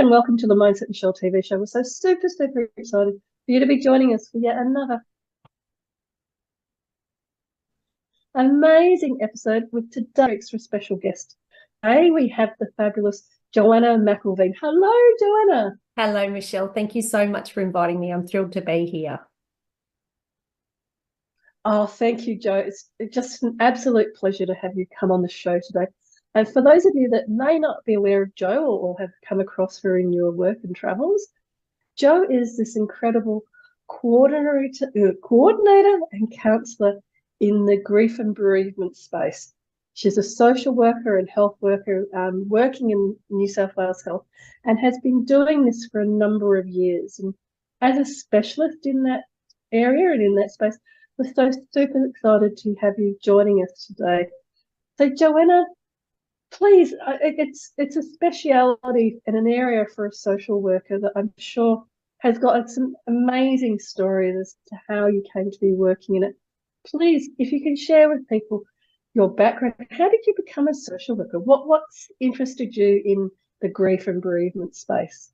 and welcome to the Mindset Michele TV show. We're so super excited for you to be joining us for yet another amazing episode with today's extra special guest. Today we have the fabulous Joanna McIlveen. Hello, Joanna. Hello, Michele. Thank you so much for inviting me. I'm thrilled to be here. Oh, thank you, Jo. It's just an absolute pleasure to have you come on the show today. And for those of you that may not be aware of Jo or have come across her in your work and travels, Jo is this incredible coordinator and counsellor in the grief and bereavement space. She's a social worker and health worker working in New South Wales Health and has been doing this for a number of years. And as a specialist in that area and in that space, we're so super excited to have you joining us today. So, Joanna, please, it's a speciality and an area for a social worker that I'm sure has got some amazing stories as to how you came to be working in it. Please, if you can share with people your background, how did you become a social worker? What's interested you in the grief and bereavement space?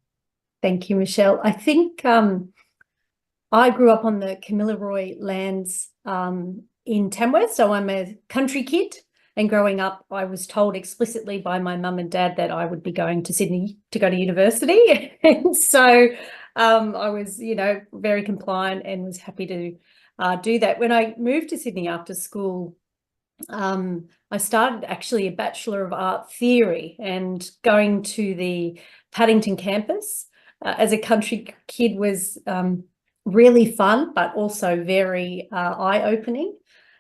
Thank you, Michele. I think I grew up on the Kamilaroi lands in Tamworth, so I'm a country kid. And growing up, I was told explicitly by my mum and dad that I would be going to Sydney to go to university. And so I was, very compliant and was happy to do that. When I moved to Sydney after school, I started actually a Bachelor of Art Theory and going to the Paddington campus as a country kid was really fun, but also very eye-opening.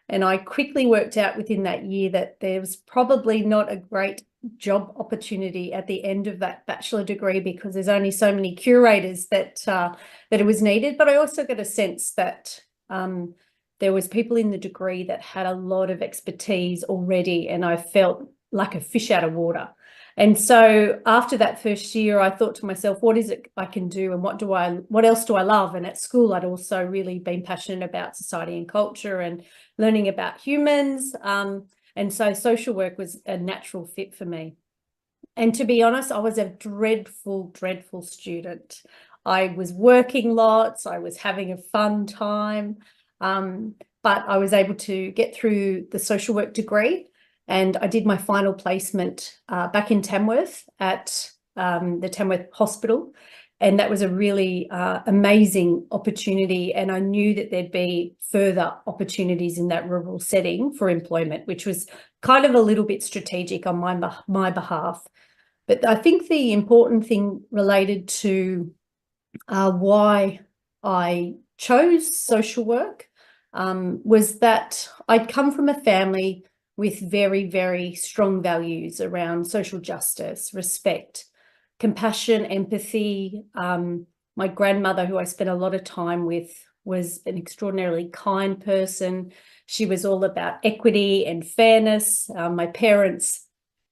And I quickly worked out within that year that there was probably not a great job opportunity at the end of that bachelor degree because there's only so many curators that it was needed. But I also got a sense that there was people in the degree that had a lot of expertise already, and I felt like a fish out of water. And so after that first year, I thought to myself, what is it I can do and what else do I love? And at school, I'd also really been passionate about society and culture and learning about humans. And so social work was a natural fit for me. And to be honest, I was a dreadful student. I was working lots. I was having a fun time. But I was able to get through the social work degree. And I did my final placement back in Tamworth at the Tamworth Hospital. And that was a really amazing opportunity. And I knew that there'd be further opportunities in that rural setting for employment, which was kind of a little bit strategic on my behalf. But I think the important thing related to why I chose social work was that I'd come from a family with very, very strong values around social justice, respect, compassion, empathy. My grandmother, who I spent a lot of time with, was an extraordinarily kind person. She was all about equity and fairness. My parents,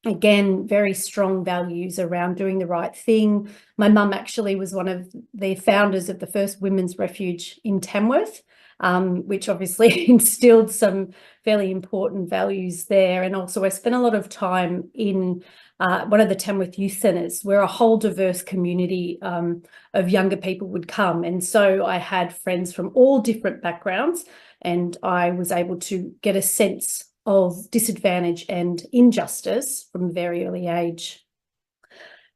again, very strong values around doing the right thing. My mum actually was one of the founders of the first women's refuge in Tamworth, which obviously instilled some fairly important values there. And also I spent a lot of time in one of the Tamworth youth centres where a whole diverse community of younger people would come. And so I had friends from all different backgrounds, and I was able to get a sense of disadvantage and injustice from a very early age.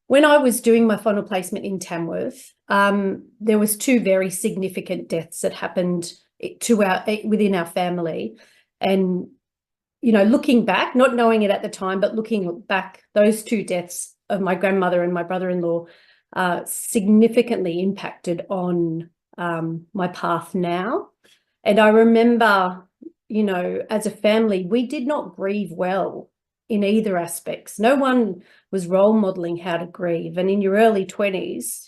When I was doing my final placement in Tamworth, there was two very significant deaths that happened within our family. And, looking back, not knowing it at the time, but looking back, those two deaths of my grandmother and my brother-in-law significantly impacted on my path now. And I remember, as a family, we did not grieve well in either aspects. No one was role modeling how to grieve. And in your early 20s,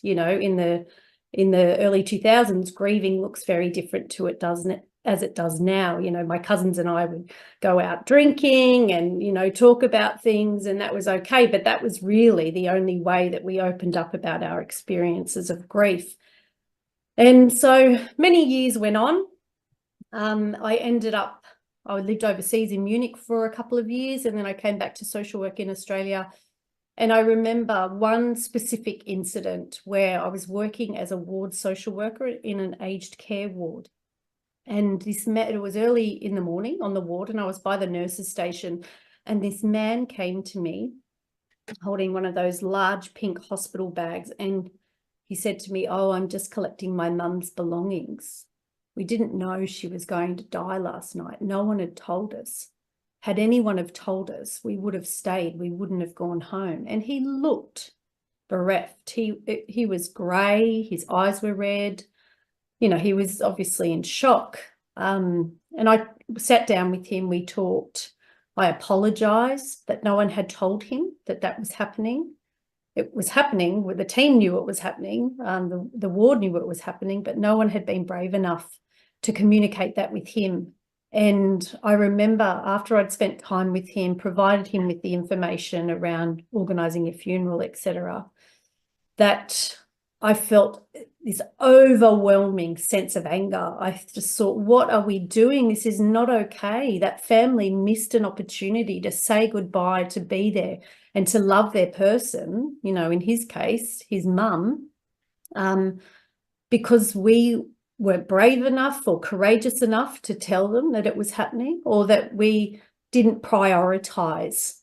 in the early 2000s, grieving looks very different to it, doesn't it, as it does now. My cousins and I would go out drinking and, talk about things, and that was okay. But that was really the only way that we opened up about our experiences of grief. And so many years went on. I lived overseas in Munich for a couple of years, and then I came back to social work in Australia And I remember one specific incident where I was working as a ward social worker in an aged care ward. And it was early in the morning on the ward, and I was by the nurses' station. And this man came to me holding one of those large pink hospital bags. And he said to me, "Oh, I'm just collecting my mum's belongings. We didn't know she was going to die last night. No one had told us. Had anyone have told us, we would have stayed. We wouldn't have gone home." And he looked bereft. He was grey. His eyes were red. You know, he was obviously in shock. And I sat down with him. We talked. I apologised that no one had told him that that was happening. It was happening. The team knew it was happening. The ward knew it was happening, but no one had been brave enough to communicate that with him. And I remember after I'd spent time with him, provided him with the information around organising a funeral, etc., that I felt this overwhelming sense of anger. I just thought, what are we doing? This is not okay. That family missed an opportunity to say goodbye, to be there and to love their person, you know, in his case, his mum, because we weren't brave enough or courageous enough to tell them that it was happening, or that we didn't prioritise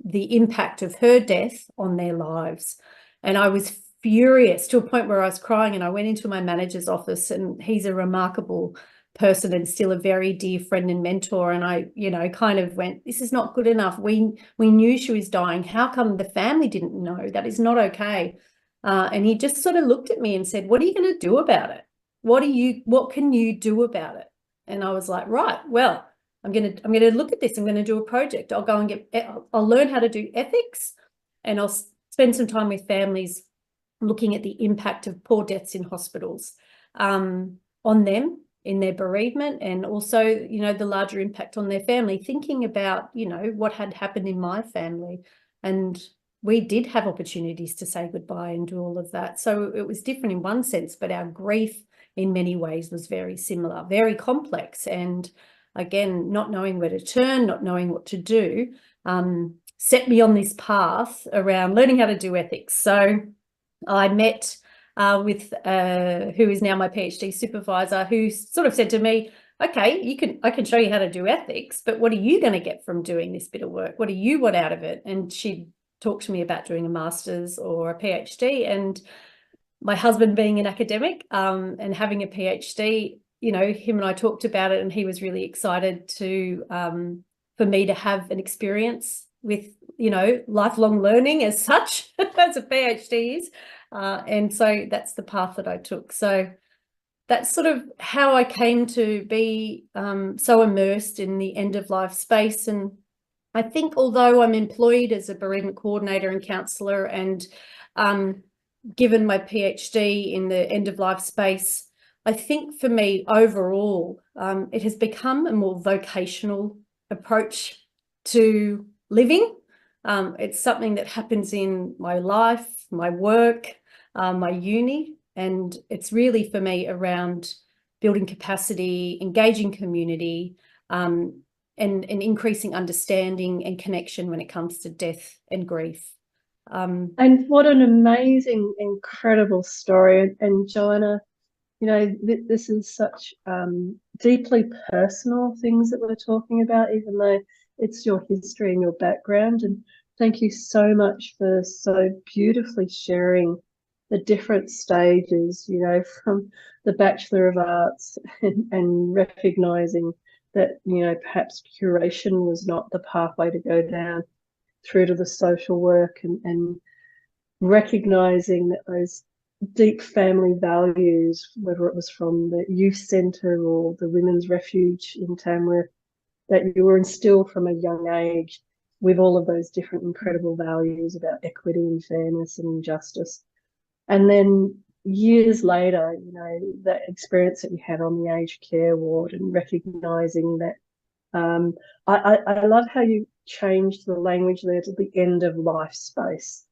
the impact of her death on their lives. And I was furious to a point where I was crying, and I went into my manager's office, and he's a remarkable person and still a very dear friend and mentor. And I, you know, kind of went, this is not good enough. We knew she was dying. How come the family didn't know? That is not okay. And he just sort of looked at me and said, "What are you going to do about it? What can you do about it?" And I was like, right, well, I'm going to look at this. I'm going to do a project. I'll learn how to do ethics, and I'll spend some time with families looking at the impact of poor deaths in hospitals on them in their bereavement, and also, you know, the larger impact on their family, thinking about, you know, what had happened in my family. And we did have opportunities to say goodbye and do all of that. So it was different in one sense, but our grief in many ways was very similar, very complex. And again, not knowing where to turn, not knowing what to do, set me on this path around learning how to do ethics. So I met with who is now my PhD supervisor, who sort of said to me, "Okay, I can show you how to do ethics, but what are you going to get from doing this bit of work? What do you want out of it?" And she talked to me about doing a master's or a PhD. And my husband being an academic and having a PhD, you know, him and I talked about it, and he was really excited to for me to have an experience with, you know, lifelong learning as such, as a PhD is. And so that's the path that I took. So that's sort of how I came to be so immersed in the end of life space. And I think although I'm employed as a bereavement coordinator and counsellor, and given my PhD in the end of life space, I think for me overall, it has become a more vocational approach to living. It's something that happens in my life, my work, my uni, and it's really for me around building capacity, engaging community, and increasing understanding and connection when it comes to death and grief. And what an amazing, incredible story. And Joanna, you know, this is such deeply personal things that we're talking about, even though it's your history and your background. And thank you so much for so beautifully sharing the different stages, you know, from the Bachelor of Arts and recognizing that, you know, perhaps curation was not the pathway to go down, through to the social work, and recognizing that those deep family values, whether it was from the youth centre or the women's refuge in Tamworth, that you were instilled from a young age with all of those different incredible values about equity and fairness and justice. And then years later, you know, that experience that you had on the aged care ward, and recognising that, I love how you changed the language there to the end of life space,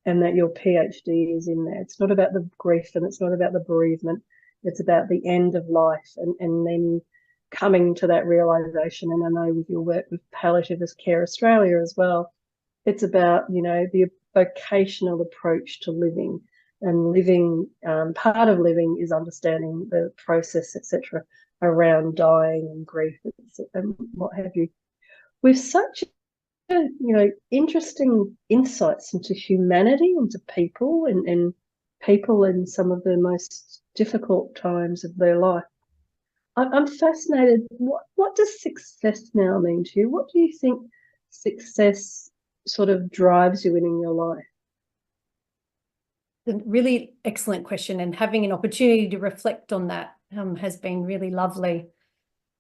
and that your PhD is in there. It's not about the grief, and it's not about the bereavement. It's about the end of life, and then coming to that realisation. And I know with your work with Palliative Care Australia as well, it's about, you know, the vocational approach to living. And living, part of living is understanding the process, etc., around dying and grief and what have you. With such interesting insights into humanity, into people, and people in some of the most difficult times of their life. I'm fascinated. What does success now mean to you? What do you think success sort of drives you in your life? A really excellent question, and having an opportunity to reflect on that has been really lovely.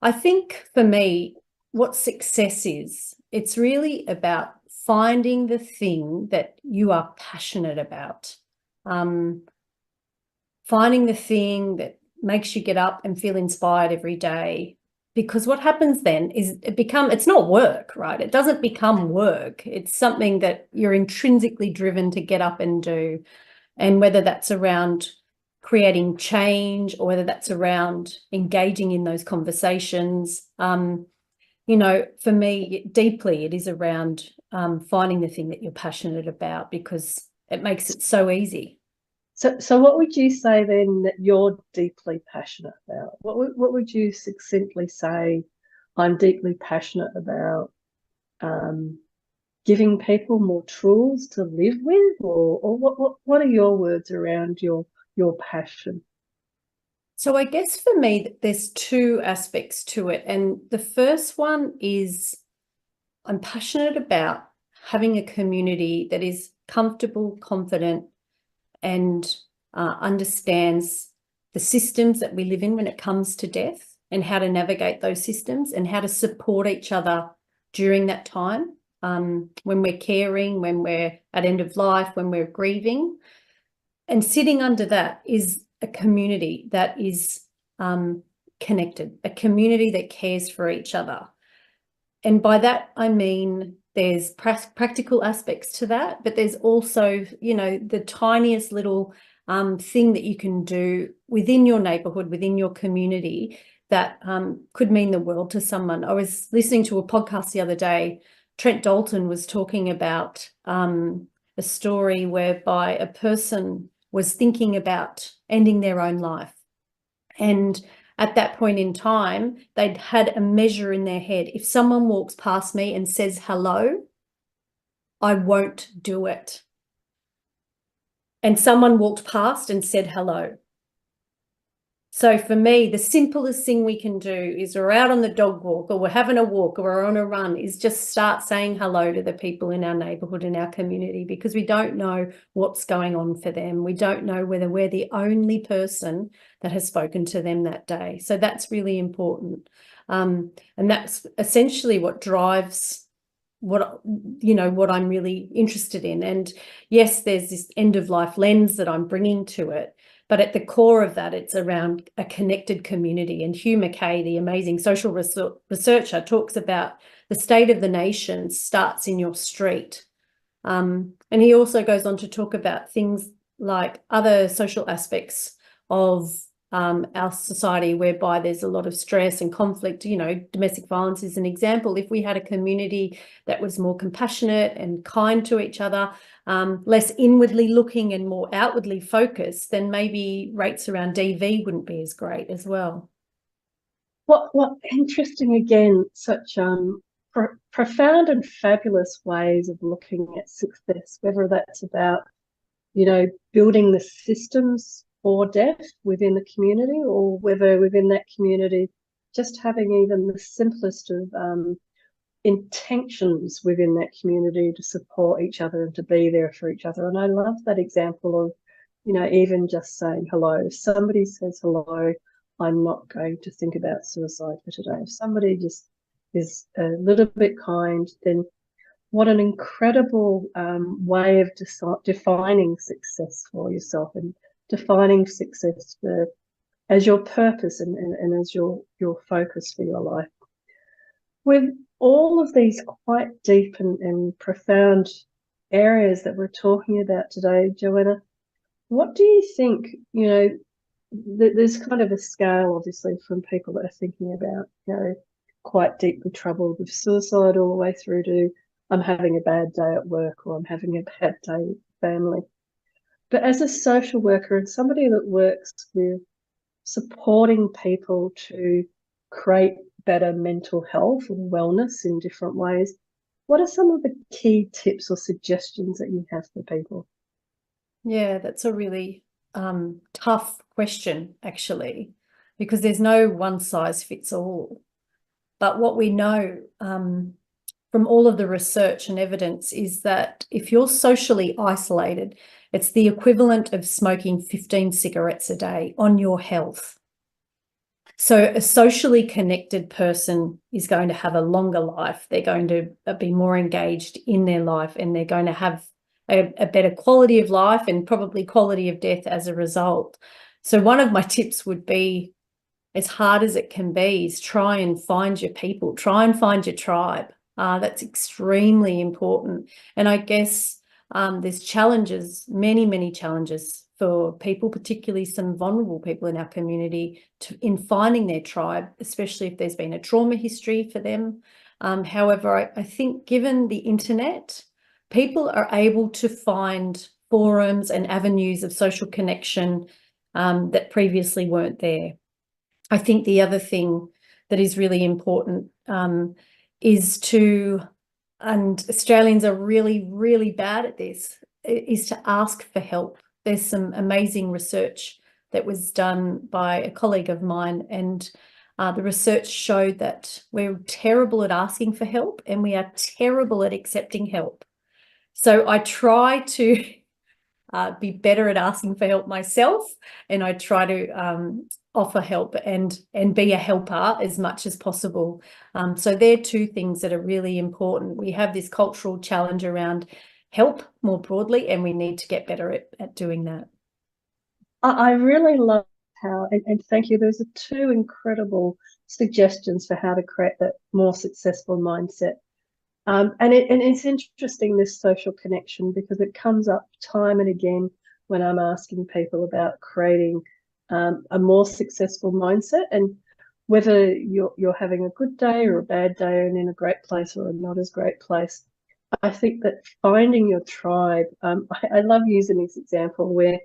I think for me, what success is, it's really about finding the thing that you are passionate about, finding the thing that makes you get up and feel inspired every day. Because what happens then is it's not work, right? It doesn't become work. It's something that you're intrinsically driven to get up and do. And whether that's around creating change or whether that's around engaging in those conversations, for me, deeply, it is around finding the thing that you're passionate about, because it makes it so easy. So what would you say then that you're deeply passionate about? What would you succinctly say? I'm deeply passionate about giving people more tools to live with, or what are your words around your passion? So I guess for me, there's two aspects to it. And the first one is I'm passionate about having a community that is comfortable, confident, and understands the systems that we live in when it comes to death, and how to navigate those systems and how to support each other during that time, when we're caring, when we're at end of life, when we're grieving. And sitting under that is a community that is connected, a community that cares for each other. And by that, I mean, there's practical aspects to that, but there's also, the tiniest little thing that you can do within your neighborhood, within your community, that could mean the world to someone. I was listening to a podcast the other day. Trent Dalton was talking about a story whereby a person was thinking about ending their own life. And at that point in time, they'd had a measure in their head. If someone walks past me and says hello, I won't do it. And someone walked past and said hello. So for me, the simplest thing we can do is we're out on the dog walk, or we're having a walk, or we're on a run, is just start saying hello to the people in our neighborhood, in our community, because we don't know what's going on for them. We don't know whether we're the only person that has spoken to them that day. So that's really important. And that's essentially what drives what I'm really interested in. And yes, there's this end of life lens that I'm bringing to it. But at the core of that, it's around a connected community. And Hugh Mackay, the amazing social researcher, talks about the state of the nation starts in your street. And he also goes on to talk about things like other social aspects of our society, whereby there's a lot of stress and conflict. Domestic violence is an example. If we had a community that was more compassionate and kind to each other, less inwardly looking and more outwardly focused, then maybe rates around DV wouldn't be as great as well. What interesting, again, such profound and fabulous ways of looking at success, whether that's about, building the systems for death within the community, or whether within that community just having even the simplest of intentions within that community to support each other and to be there for each other. And I love that example of, even just saying hello. If somebody says hello, I'm not going to think about suicide for today. If somebody just is a little bit kind, then what an incredible way of defining success for yourself, and defining success as your purpose and as your focus for your life. With all of these quite deep and profound areas that we're talking about today, Joanna, what do you think, there's kind of a scale, obviously, from people that are thinking about, quite deeply troubled with suicide, all the way through to I'm having a bad day at work, or I'm having a bad day with family. But as a social worker and somebody that works with supporting people to create better mental health or wellness in different ways, what are some of the key tips or suggestions that you have for people? Yeah, that's a really tough question, actually, because there's no one size fits all. But what we know from all of the research and evidence is that if you're socially isolated, it's the equivalent of smoking 15 cigarettes a day on your health. So a socially connected person is going to have a longer life. They're going to be more engaged in their life, and they're going to have a better quality of life and probably quality of death as a result. So one of my tips would be, as hard as it can be, is try and find your people, try and find your tribe. That's extremely important. And I guess there's challenges, many challenges for people, particularly some vulnerable people in our community, in finding their tribe, especially if there's been a trauma history for them. However, I think given the internet, people are able to find forums and avenues of social connection that previously weren't there. I think the other thing that is really important is to, and Australians are really bad at this, is to ask for help. There's some amazing research that was done by a colleague of mine, and the research showed that we're terrible at asking for help and we are terrible at accepting help. So I try to be better at asking for help myself, and I try to offer help and be a helper as much as possible. So they're two things that are really important. We have this cultural challenge around help more broadly, and we need to get better at doing that. I really love how, and thank you, those are two incredible suggestions for how to create that more successful mindset. And it's interesting, this social connection, because it comes up time and again when I'm asking people about creating a more successful mindset, and whether you're having a good day or a bad day and in a great place or a not as great place. I think that finding your tribe, I love using this example where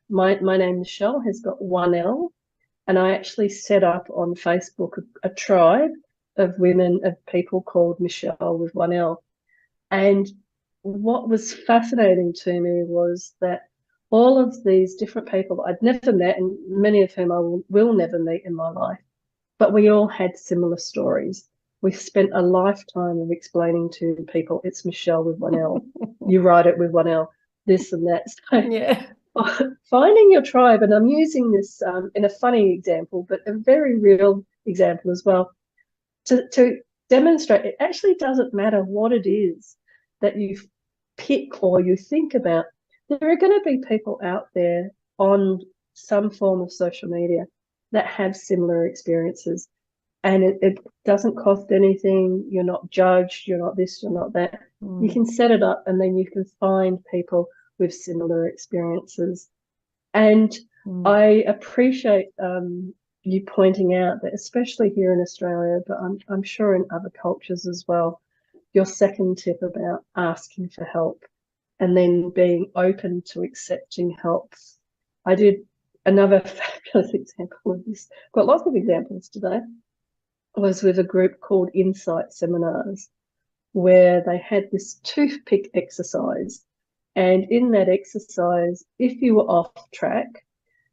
my name, Michele, has got one L, and I actually set up on Facebook a tribe of women, of people called Michele with one L. And what was fascinating to me was that all of these different people I'd never met, and many of whom I will never meet in my life, but we all had similar stories. We spent a lifetime of explaining to people, it's Michele with one L. You write it with one L, this and that. So Yeah. finding your tribe, and I'm using this in a funny example, but a very real example as well, to demonstrate it actually doesn't matter what it is that you pick or you think about. There are going to be people out there on some form of social media that have similar experiences, and it doesn't cost anything. You're not judged, you're not this, you're not that. You can set it up, and then you can find people with similar experiences. And I appreciate you pointing out that, especially here in Australia, but I'm sure in other cultures as well, your second tip about asking for help and then being open to accepting help. I did another fabulous example of this. Got lots of examples today. I was with a group called Insight Seminars, where they had this toothpick exercise. And in that exercise, if you were off track,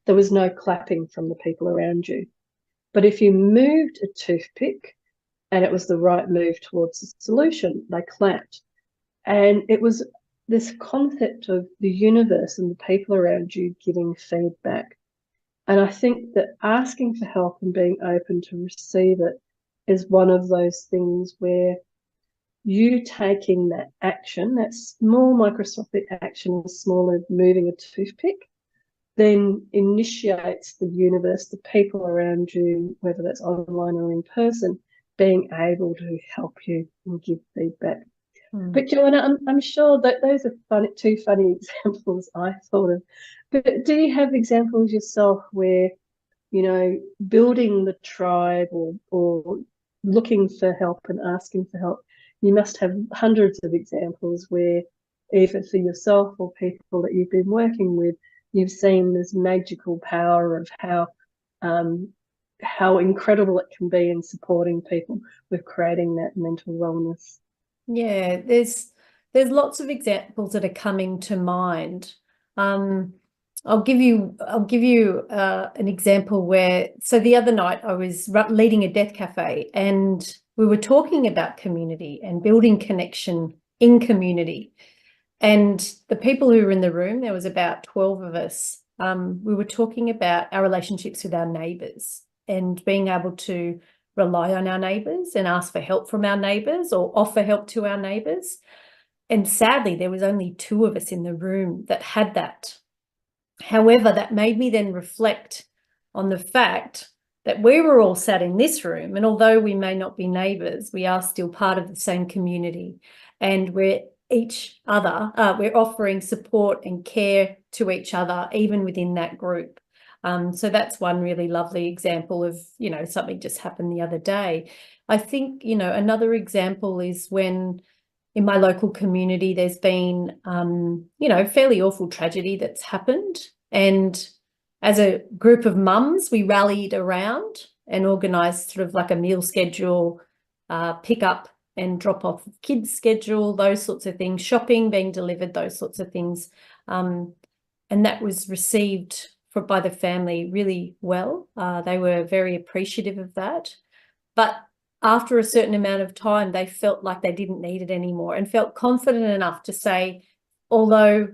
there was no clapping from the people around you. But if you moved a toothpick and it was the right move towards the solution, they clapped. And it was this concept of the universe and the people around you giving feedback. And I think that asking for help and being open to receive it is one of those things where you taking that action, that small microscopic action, as small as moving a toothpick, then initiates the universe, the people around you, whether that's online or in person, being able to help you and give feedback. But Joanna, I'm sure that those are two funny examples I thought of. But do you have examples yourself where, building the tribe or looking for help and asking for help you must have hundreds of examples where either for yourself or people that you've been working with, you've seen this magical power of how incredible it can be in supporting people with creating that mental wellness. Yeah, there's lots of examples that are coming to mind. I'll give you an example where, so the other night I was leading a death cafe, and we were talking about community and building connection in community. And the people who were in the room, there was about 12 of us, we were talking about our relationships with our neighbours and being able to rely on our neighbours and ask for help from our neighbours or offer help to our neighbours. And sadly, there was only 2 of us in the room that had that. However, that made me then reflect on the fact that we were all sat in this room, and although we may not be neighbours, we are still part of the same community, and we're offering support and care to each other, even within that group. So that's one really lovely example of, something just happened the other day. I think, another example is when in my local community, there's been, fairly awful tragedy that's happened. And as a group of mums, we rallied around and organised sort of like a meal schedule, pick up and drop off kids schedule, those sorts of things, shopping being delivered, those sorts of things. And that was received by the family really well. They were very appreciative of that. But after a certain amount of time, they felt like they didn't need it anymore and felt confident enough to say, although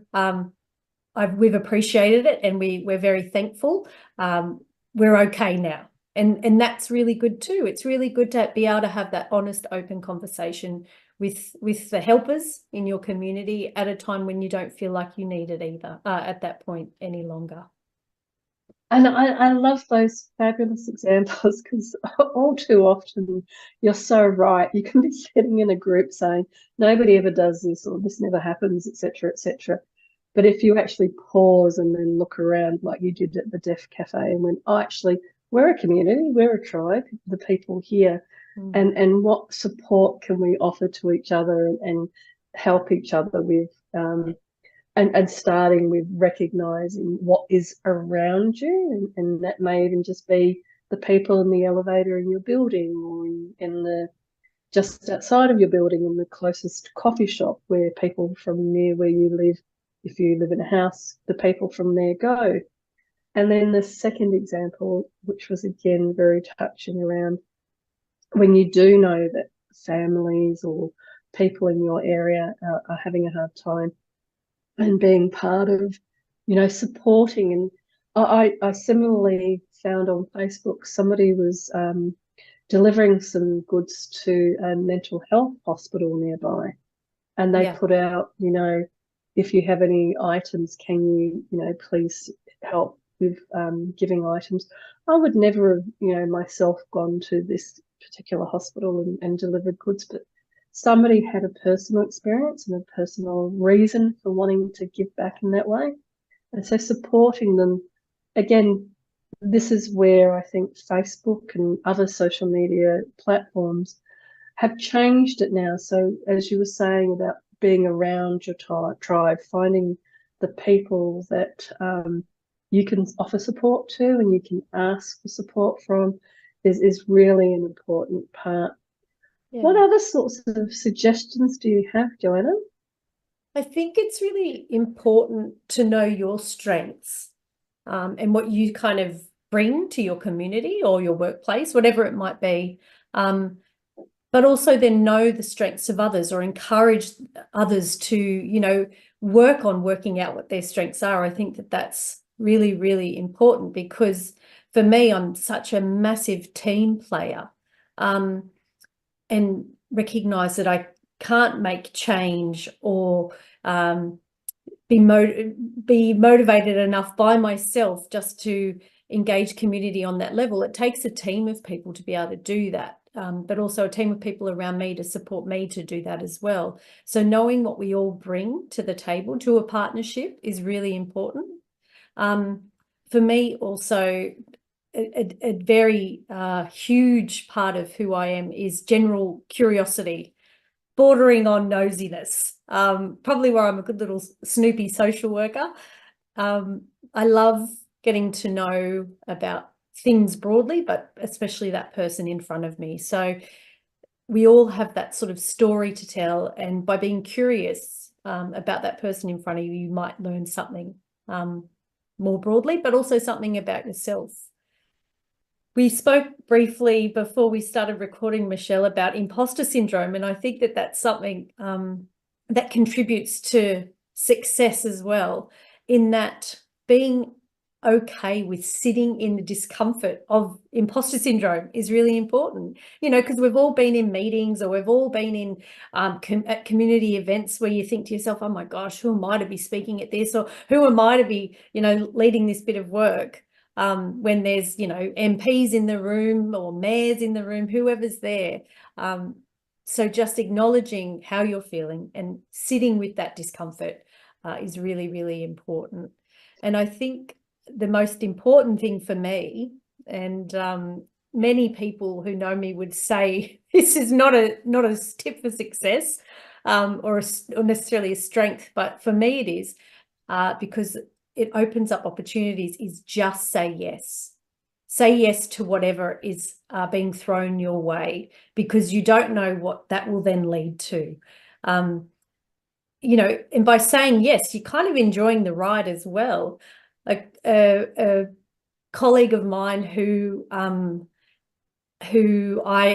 we've appreciated it and we're very thankful, we're okay now. And that's really good too. It's really good to be able to have that honest, open conversation with the helpers in your community at a time when you don't feel like you need it either at that point any longer. And I love those fabulous examples, because all too often, you're so right. You can be sitting in a group saying, nobody ever does this, or this never happens, etc., etc. But if you actually pause and then look around like you did at the Deaf Cafe and went, oh, actually, we're a community, we're a tribe, the people here, and what support can we offer to each other and help each other with, and starting with recognizing what is around you, and that may even just be the people in the elevator in your building, or in the just outside of your building in the closest coffee shop where people from near where you live, if you live in a house, the people from there go. And then the second example, which was again very touching, around when you do know that families or people in your area are having a hard time, and being part of, supporting. And I similarly found on Facebook somebody was delivering some goods to a mental health hospital nearby, and they put out, if you have any items, can you, please help with giving items. I would never have, myself gone to this particular hospital and delivered goods, but somebody had a personal experience and a personal reason for wanting to give back in that way. And so supporting them, again, this is where I think Facebook and other social media platforms have changed it now. So as you were saying about being around your tribe, finding the people that you can offer support to and you can ask for support from is really an important part. Yeah. What other sorts of suggestions do you have, Joanna? I think it's really important to know your strengths and what you kind of bring to your community or your workplace, whatever it might be. But also then know the strengths of others, or encourage others to, work on working out what their strengths are. I think that that's really, really important, because for me, I'm such a massive team player, and recognise that I can't make change or be motivated enough by myself just to engage community on that level. It takes a team of people to be able to do that, but also a team of people around me to support me to do that as well. So knowing what we all bring to the table, to a partnership, is really important. For me also, a very huge part of who I am is general curiosity, bordering on nosiness, probably where I'm a good little Snoopy social worker. I love getting to know about things broadly, but especially that person in front of me. So we all have that sort of story to tell, and by being curious about that person in front of you, you might learn something more broadly, but also something about yourself. We spoke briefly before we started recording, Michele, about imposter syndrome, and I think that that's something that contributes to success as well, in that being okay with sitting in the discomfort of imposter syndrome is really important, you know, because we've all been in meetings, or we've all been in at community events where you think to yourself, oh my gosh, who am I to be speaking at this, or who am I to be, you know, leading this bit of work, when there's, you know, MPs in the room or mayors in the room, whoever's there. So just acknowledging how you're feeling and sitting with that discomfort is really, really important. And I think the most important thing for me, and many people who know me would say this is not a tip for success, or necessarily a strength, but for me it is, because it opens up opportunities, is just say yes. Say yes to whatever is being thrown your way, because you don't know what that will then lead to. You know, and by saying yes, you're kind of enjoying the ride as well. Like a colleague of mine who I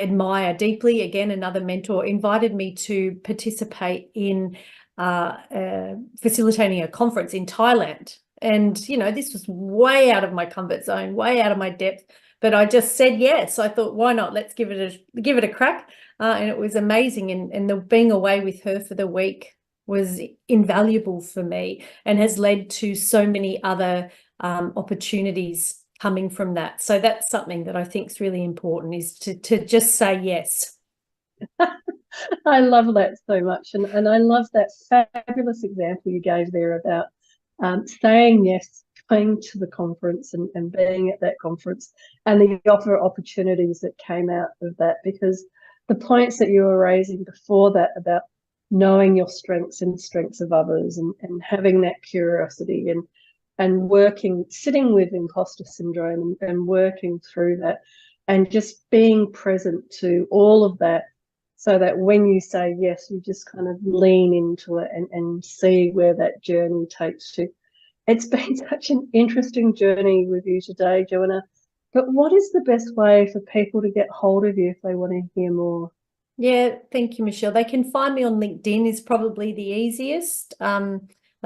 admire deeply, again, another mentor, invited me to participate in facilitating a conference in Thailand. And, you know, this was way out of my comfort zone, way out of my depth, but I just said yes. I thought, why not? Let's give it a crack. And it was amazing. And being away with her for the week was invaluable for me, and has led to so many other opportunities coming from that. So that's something that I think is really important, is to just say yes. I love that so much. And I love that fabulous example you gave there about saying yes, going to the conference and being at that conference, and the offer opportunities that came out of that, because the points that you were raising before that about knowing your strengths and strengths of others, and having that curiosity, and working, sitting with imposter syndrome and working through that, and just being present to all of that, so that when you say yes, you just kind of lean into it and see where that journey takes you. It's been such an interesting journey with you today, Joanna. But what is the best way for people to get hold of you if they want to hear more? Yeah, thank you, Michele. They can find me on LinkedIn, is probably the easiest. I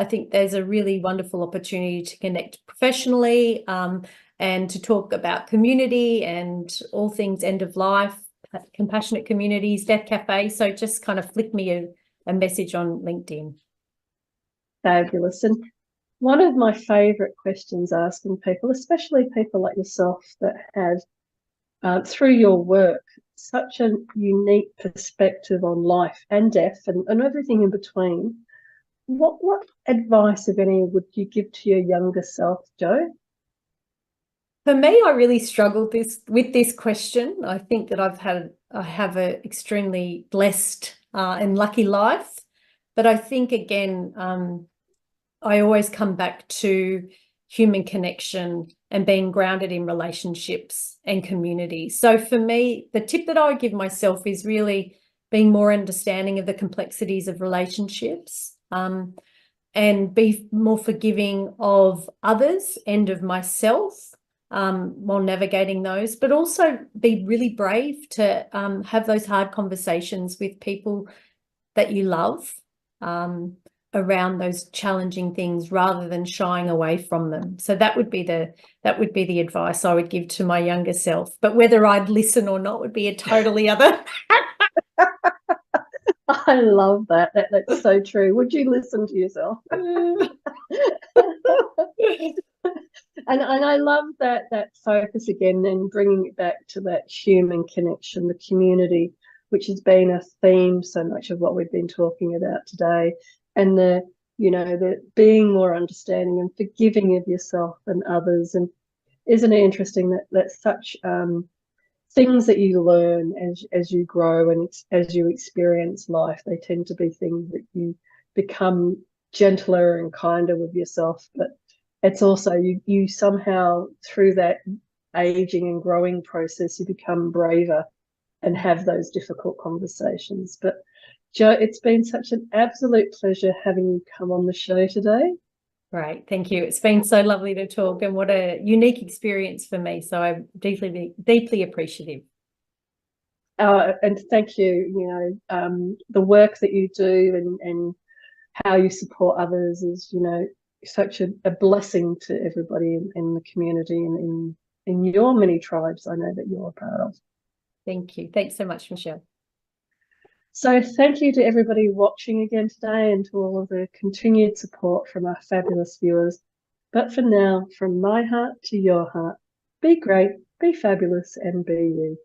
think there's a really wonderful opportunity to connect professionally, and to talk about community and all things end of life, compassionate communities, Death Cafe. So just kind of flick me a message on LinkedIn. Fabulous. And one of my favourite questions asking people, especially people like yourself that have, through your work, such a unique perspective on life and death and everything in between. What advice, if any, would you give to your younger self, Jo? For me, I really struggled with this question. I think that I have an extremely blessed and lucky life, but I think, again, I always come back to human connection and being grounded in relationships and community. So for me, the tip that I would give myself is really being more understanding of the complexities of relationships, and be more forgiving of others and of myself, while navigating those, but also be really brave to have those hard conversations with people that you love, around those challenging things, rather than shying away from them. So that would be the advice I would give to my younger self. But whether I'd listen or not would be a totally other. I love that. That's so true. Would you listen to yourself? And I love that focus again, and bringing it back to that human connection, the community, which has been a theme so much of what we've been talking about today, and the being more understanding and forgiving of yourself and others. And isn't it interesting that that's such things that you learn as you grow and as you experience life, they tend to be things that you become gentler and kinder with yourself. But it's also you somehow, through that aging and growing process, you become braver and have those difficult conversations. But Jo, it's been such an absolute pleasure having you come on the show today. Great, thank you. It's been so lovely to talk, and what a unique experience for me. So I'm deeply appreciative. And thank you. You know, the work that you do and how you support others is, you know, such a blessing to everybody in the community and in your many tribes I know that you're a part of. Thank you. Thanks so much, Michele. So thank you to everybody watching again today and to all of the continued support from our fabulous viewers. But for now, from my heart to your heart, be great, be fabulous, and be you.